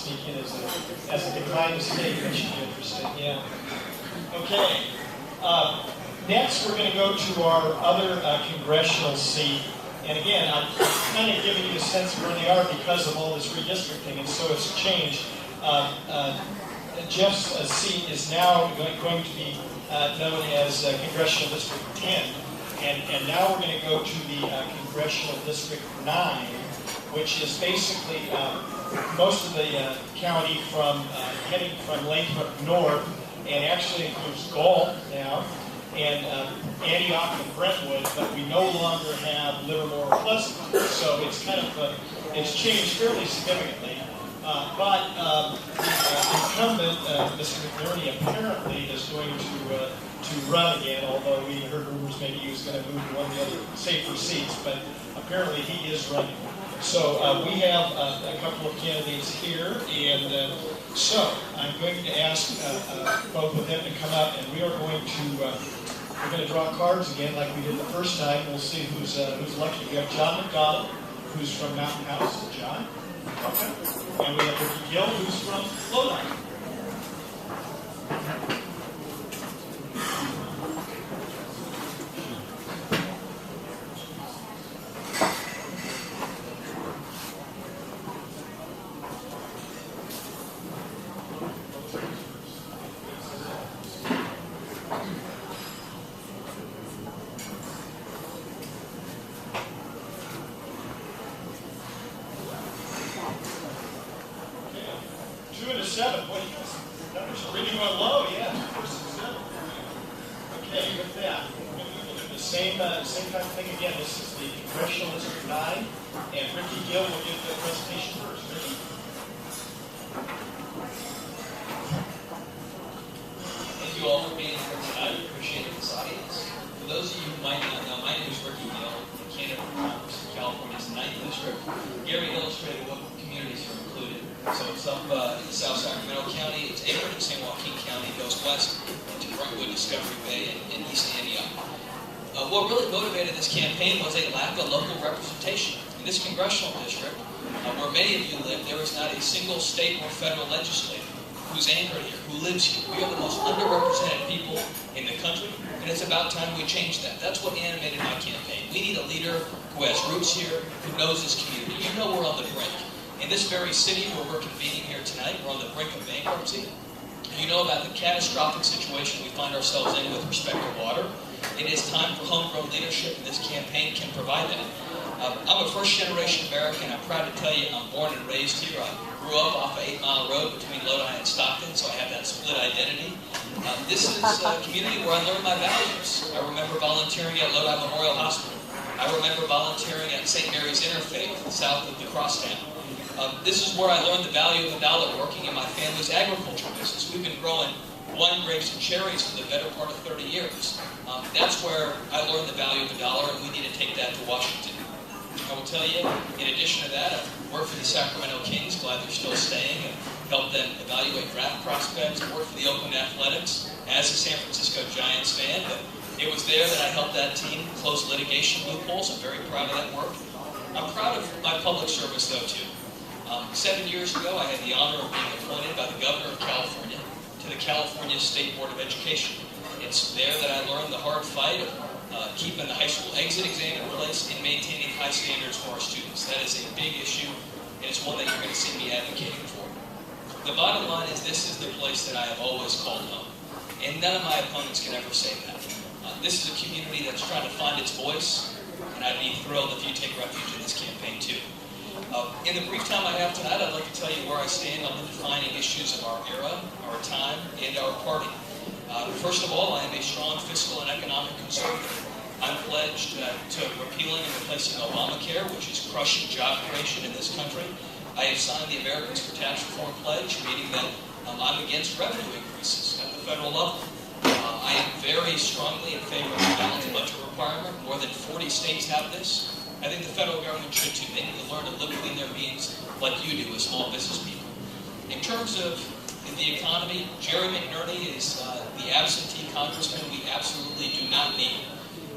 sneak in as a decline mistake. That should be interesting. Yeah. Okay. Next, we're going to go to our other congressional seat. And again, I'm kind of giving you a sense of where they are because of all this redistricting, and so it's changed. Jeff's seat is now going to be known as Congressional District 10. And now we're going to go to the Congressional District 9, which is basically most of the county from heading from Lathrop north, and actually includes Galt now, and Antioch and Brentwood, but we no longer have Livermore or Pleasant. So it's kind of it's changed fairly significantly. But the incumbent, Mr. McNerney, apparently is going to run again, although we heard rumors maybe he was going to move to one of the other safer seats, but apparently he is running. So we have a couple of candidates here, and so I'm going to ask both of them to come up, and we are going to draw cards again like we did the first time. We'll see who's lucky. We have John McDonald, who's from Mountain House. John? Okay. And we have Ricky Gill, who's from Lodi. 7. What do you guys? Numbers are really going low, yeah. 7. Okay, with that, we'll do the same kind of thing again. This is the Congressional District 9, and Ricky Gill will give the presentation first. Ricky? Thank you all for being here tonight. I appreciate this audience. For those of you who might not know, my name is Ricky Gill, candidate for Congress in California's 9th District. Gary illustrated what communities are included. So it's up in South Sacramento County, it's Akron in San Joaquin County, goes west into Brentwood, Discovery Bay, and East Antioch. What really motivated this campaign was a lack of local representation. In this congressional district, where many of you live, there is not a single state or federal legislator who's anchored here, who lives here. We are the most underrepresented people in the country, and it's about time we change that. That's what animated my campaign. We need a leader who has roots here, who knows this community. You know we're on the brink. In this very city where we're convening here tonight, we're on the brink of bankruptcy. You know about the catastrophic situation we find ourselves in with respect to water. It is time for homegrown leadership, and this campaign can provide that. I'm a first-generation American. I'm proud to tell you I'm born and raised here. I grew up off of 8 Mile Road between Lodi and Stockton, so I have that split identity. This is a community where I learned my values. I remember volunteering at Lodi Memorial Hospital. I remember volunteering at St. Mary's Interfaith, south of the Crosstown. This is where I learned the value of a dollar working in my family's agriculture business. We've been growing wine, grapes, and cherries for the better part of 30 years. That's where I learned the value of a dollar, and we need to take that to Washington. I will tell you, in addition to that, I've worked for the Sacramento Kings, glad they're still staying, and helped them evaluate draft prospects. I worked for the Oakland Athletics as a San Francisco Giants fan, but it was there that I helped that team close litigation loopholes. I'm very proud of that work. I'm proud of my public service, though, too. 7 years ago, I had the honor of being appointed by the Governor of California to the California State Board of Education. It's there that I learned the hard fight of keeping the high school exit exam in place and maintaining high standards for our students. That is a big issue, and it's one that you're going to see me advocating for. The bottom line is this is the place that I have always called home, and none of my opponents can ever say that. This is a community that's trying to find its voice, and I'd be thrilled if you take refuge in this campaign too. In the brief time I have tonight, I'd like to tell you where I stand on the defining issues of our era, our time, and our party. First of all, I am a strong fiscal and economic conservative. I'm pledged to repealing and replacing Obamacare, which is crushing job creation in this country. I have signed the Americans for Tax Reform pledge, meaning that I'm against revenue increases at the federal level. I am very strongly in favor of a balanced budget requirement. More than 40 states have this. I think the federal government should too. They need to learn to live within their means like you do as small business people. In terms of the economy, Jerry McNerney is the absentee congressman we absolutely do not need.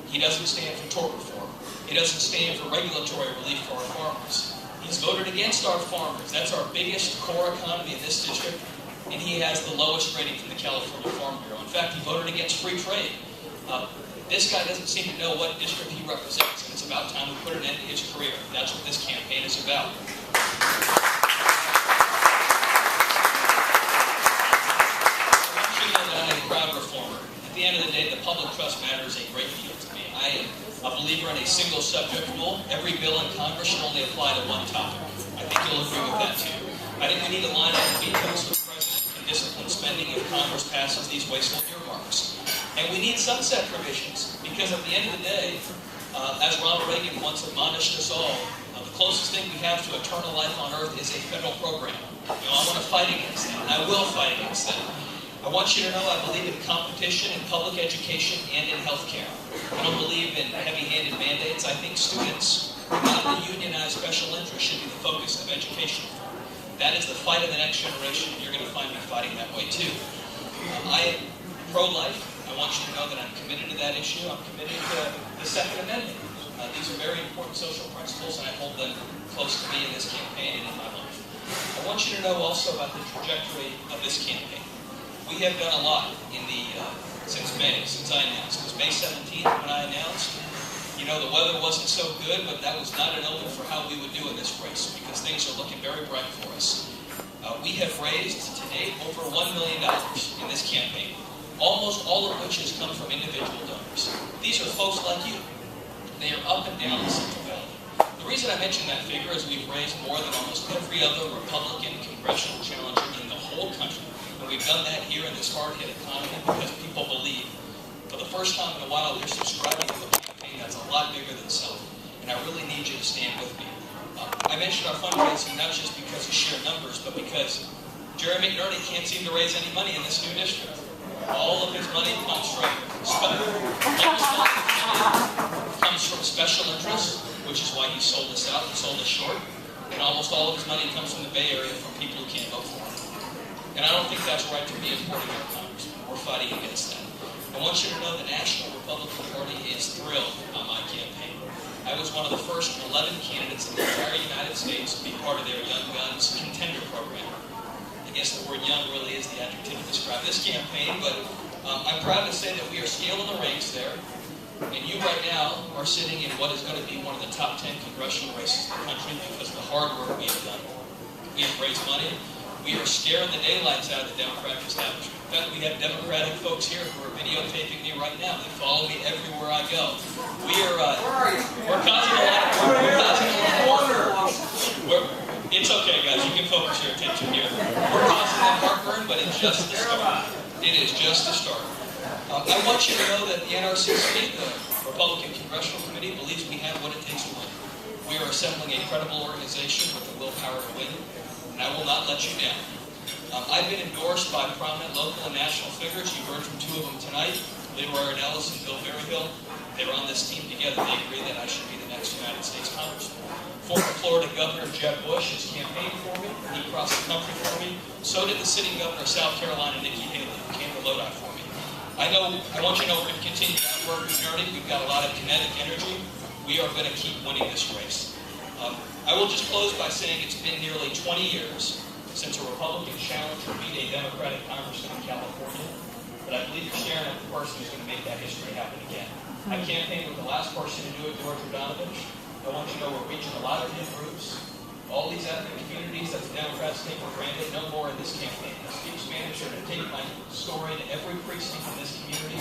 He doesn't stand for tort reform. He doesn't stand for regulatory relief for our farmers. He's voted against our farmers. That's our biggest core economy in this district, and he has the lowest rating from the California Farm Bureau. In fact, he voted against free trade. This guy doesn't seem to know what district he represents, and it's about time we put an end to his career. That's what this campaign is about. I'm a proud reformer. At the end of the day, the public trust matters a great deal to me. I am a believer in a single subject rule. Every bill in Congress should only apply to one topic. I think you'll agree with that too. I think we need a line item vetoes so the president can discipline spending if Congress passes these wasteful earmarks. And we need sunset provisions, because at the end of the day, as Ronald Reagan once admonished us all, the closest thing we have to eternal life on earth is a federal program. You know, I want to fight against that, and I will fight against that. I want you to know I believe in competition in public education and in health care. I don't believe in heavy-handed mandates. I think students, not the unionized special interest, should be the focus of education. That is the fight of the next generation, and you're going to find me fighting that way too. I am pro-life. I want you to know that I'm committed to that issue. I'm committed to the Second Amendment. These are very important social principles, and I hold them close to me in this campaign and in my life. I want you to know also about the trajectory of this campaign. We have done a lot in since May, since I announced. It was May 17th when I announced. You know, the weather wasn't so good, but that was not an omen for how we would do in this race, because things are looking very bright for us. We have raised to date over $1 million in this campaign, almost all of which has come from individual donors. These are folks like you. They are up and down the Central Valley. The reason I mention that figure is we've raised more than almost every other Republican congressional challenger in the whole country. And we've done that here in this hard-hit economy because people believe, for the first time in a while, they're subscribing to a campaign that's a lot bigger than self. And I really need you to stand with me. I mentioned our fundraising not just because of sheer numbers, but because Jerry McDonald can't seem to raise any money in this new district. All of his money comes from special interests, which is why he sold us out and sold us short. And almost all of his money comes from the Bay Area from people who can't vote for him. And I don't think that's right to be importing our congressman. We're fighting against that. I want you to know the National Republican Party is thrilled on my campaign. I was one of the first 11 candidates in the entire United States to be part of their Young Guns contender program. I guess the word young really is the adjective to describe this campaign, but I'm proud to say that we are scaling the ranks there. And you right now are sitting in what is going to be one of the top 10 congressional races in the country because of the hard work we have done. We have raised money. We are scaring the daylights out of the Democratic establishment. In fact, we have Democratic folks here who are videotaping me right now. They follow me everywhere I go. We're causing a lot of It's okay, guys. You can focus your attention here. We're causing that heartburn, but it's just the start. It is just the start. I want you to know that the NRCC, the Republican Congressional Committee, believes we have what it takes to win. We are assembling a credible organization with the willpower to win. And I will not let you down. I've been endorsed by prominent local and national figures. You heard from two of them tonight, Leroy Ellis and Bill Berryhill. They were on this team together. They agree that I should be the next United States Congressman. Former Florida Governor Jeb Bush has campaigned for me. He crossed the country for me. So did the sitting governor of South Carolina, Nikki Haley, who came to Lodi for me. I want you to know we're going to continue that work with Journey. We've got a lot of kinetic energy. We are going to keep winning this race. I will just close by saying it's been nearly 20 years since a Republican challenger beat a Democratic congressman in California, but I believe you're staring at the person who's going to make that history happen again. I campaigned with the last person to do it, George Radonovich. I want you to know we're reaching a lot of new groups. All these ethnic communities that the Democrats take for granted, no more in this campaign. I speak Spanish, are going to take my story to every precinct in this community,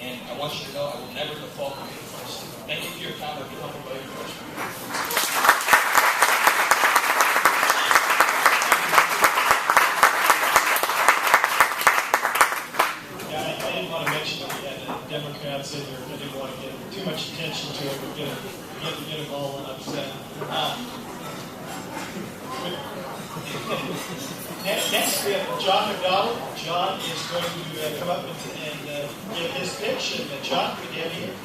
and I want you to know I will never default on being first. Thank you for your time. I'll be humbled by your question. Democrats in there. I didn't want to get too much attention to it, but get them all upset. Next we have John McDonald. John is going to come up and give his pitch. And John, good to have you here.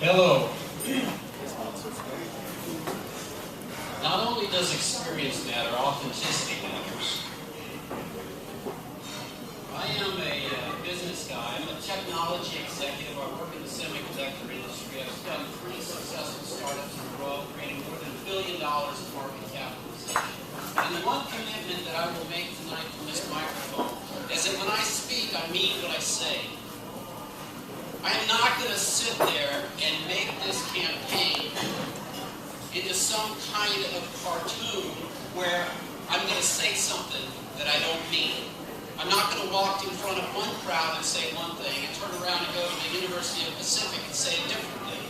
Hello. Not only does experience matter, authenticity matters. I am a business guy. I'm a technology executive. I work in the semiconductor industry. I've done 3 successful startups in a row, creating more than $1 billion of market capitalization. And the one commitment that I will make tonight from this microphone is that when I speak, I mean what I say. I am not going to sit there and make this campaign into some kind of cartoon where I'm going to say something that I don't mean. I'm not going to walk in front of one crowd and say one thing and turn around and go to the University of Pacific and say a different thing.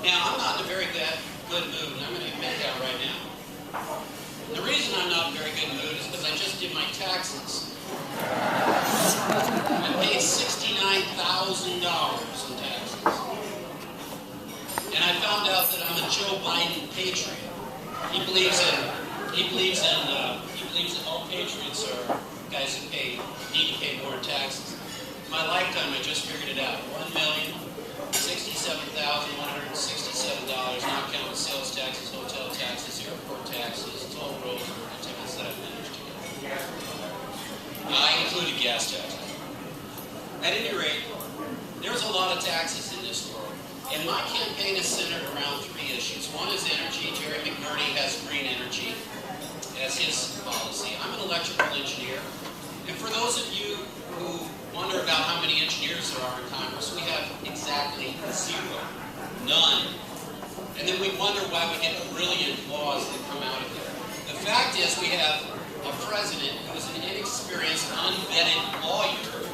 Now, I'm not in a very good mood, and I'm going to admit that right now. The reason I'm not in a very good mood is because I just did my taxes. I paid $69,000 in taxes. And I found out that I'm a Joe Biden patriot. He believes that all patriots are guys who need to pay more in taxes. In my lifetime, I just figured it out. $1,067,167, not counting sales taxes, hotel taxes, airport taxes, toll roads, and tickets that I've managed to get. I included gas taxes. At any rate, there's a lot of taxes in this world. And my campaign is centered around 3 issues. One is energy. Jerry McNerney has green energy as his policy. I'm an electrical engineer. And for those of you who wonder about how many engineers there are in Congress, we have exactly 0. None. And then we wonder why we get brilliant laws that come out of there. The fact is we have a president who is an inexperienced, unvetted lawyer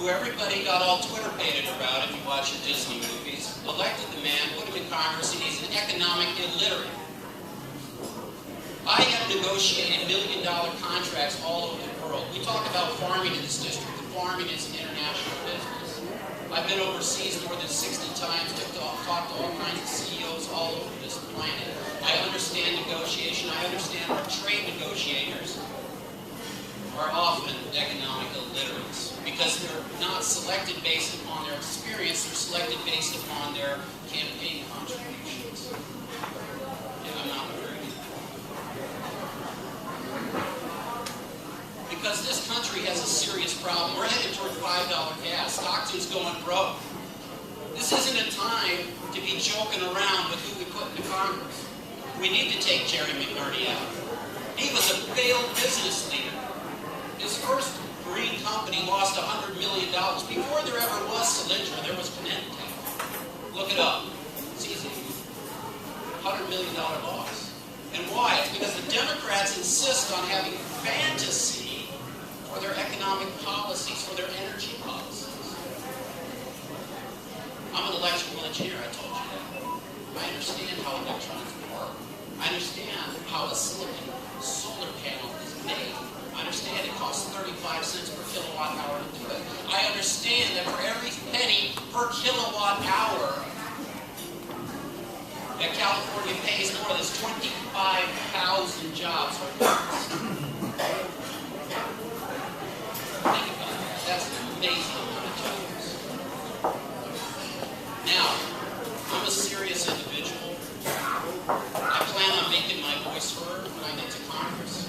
who everybody got all Twitter-baited about if you watch the Disney movies, elected the man, put him in Congress, and he's an economic illiterate. I have negotiated million-dollar contracts all over the world. We talk about farming in this district, but farming is an international business. I've been overseas more than 60 times, talked to all kinds of CEOs all over this planet. I understand negotiation. I understand our trade negotiators are often economic illiterates because they're not selected based upon their experience, they're selected based upon their campaign contributions. And I'm not very good. Because this country has a serious problem. We're headed toward $5 gas. Stockton's going broke. This isn't a time to be joking around with who we put into Congress. We need to take Jerry McNerney out. He was a failed business leader. His first green company lost $100 million. Before there ever was Solyndra, there was Connecticut. Look it up. It's easy. $100 million loss. And why? It's because the Democrats insist on having fantasy for their economic policies, for their energy policies. I'm an electrical engineer, I told you that. I understand how electronics work. I understand how a silicon solar panel is made. I understand it costs 35 cents per kilowatt hour to do it. I understand that for every penny per kilowatt hour that California pays more, there's 25,000 jobs are lost. Think about that. That's an amazing amount of jobs. Now, I'm a serious individual. I plan on making my voice heard when I get to Congress.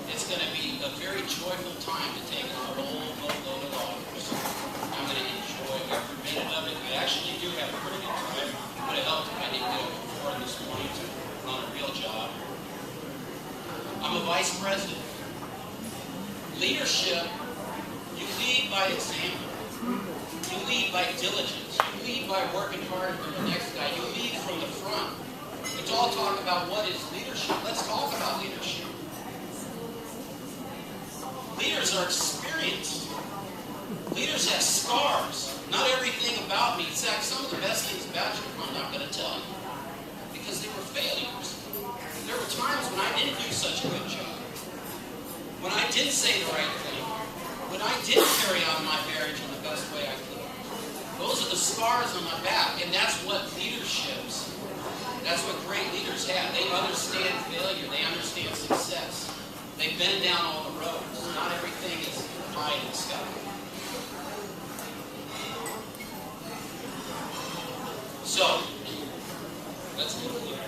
It's going to be a very joyful time to take on a whole boatload of offers. I'm going to enjoy every minute of it. We actually do have a pretty good time. It would have helped if I didn't go before this morning to run a real job. I'm a vice president. Leadership, you lead by example. You lead by diligence. You lead by working hard for the next guy. You lead from the front. Let's all talk about what is leadership. Let's talk about leadership. Leaders are experienced. Leaders have scars. Not everything about me. In fact, some of the best things about you, I'm not going to tell you. Because they were failures. There were times when I didn't do such a good job. When I did say the right thing. When I did carry on my marriage in the best way I could. Those are the scars on my back. And that's what leaderships, that's what great leaders have. They understand failure. They understand success. They've been down all the roads. Not everything is pie in the sky. So, let's move here.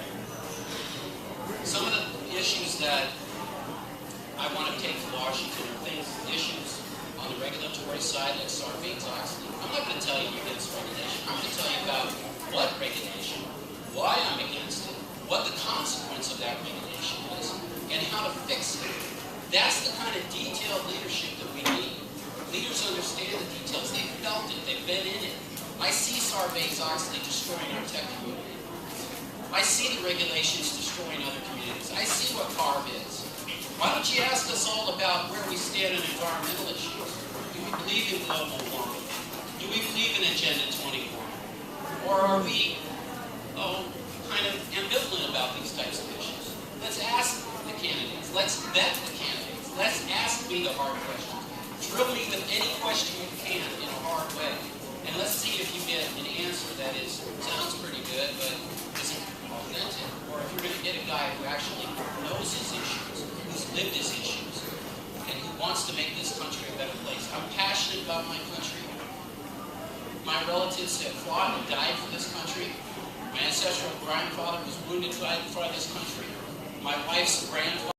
Some of the issues that I want to take to Washington are issues On the regulatory side, like Sarbanes-Oxley, I'm not going to tell you against regulation. I'm going to tell you about what regulation, why I'm against it, what the consequence of that regulation is, and how to fix it. That's the kind of detailed leadership that we need. Leaders understand the details. They've felt it. They've been in it. I see Sarbanes-Oxley destroying our tech community. I see the regulations destroying other communities. I see what CARB is. Why don't you ask us all about where we stand on environmental issues? Do we believe in global warming? Do we believe in Agenda 21? Or are we, kind of ambivalent about these types of issues? Let's ask the candidates. Let's vet the candidates. Let's ask me the hard questions. Drill me with any question you can in a hard way. And let's see if you get an answer that sounds pretty good, but isn't authentic. Or if you're going to get a guy who actually knows his issues, who's lived his issues, and who wants to make this country a better place. I'm passionate about my country. My relatives have fought and died for this country. My ancestral grandfather was wounded for this country. My wife's grandfather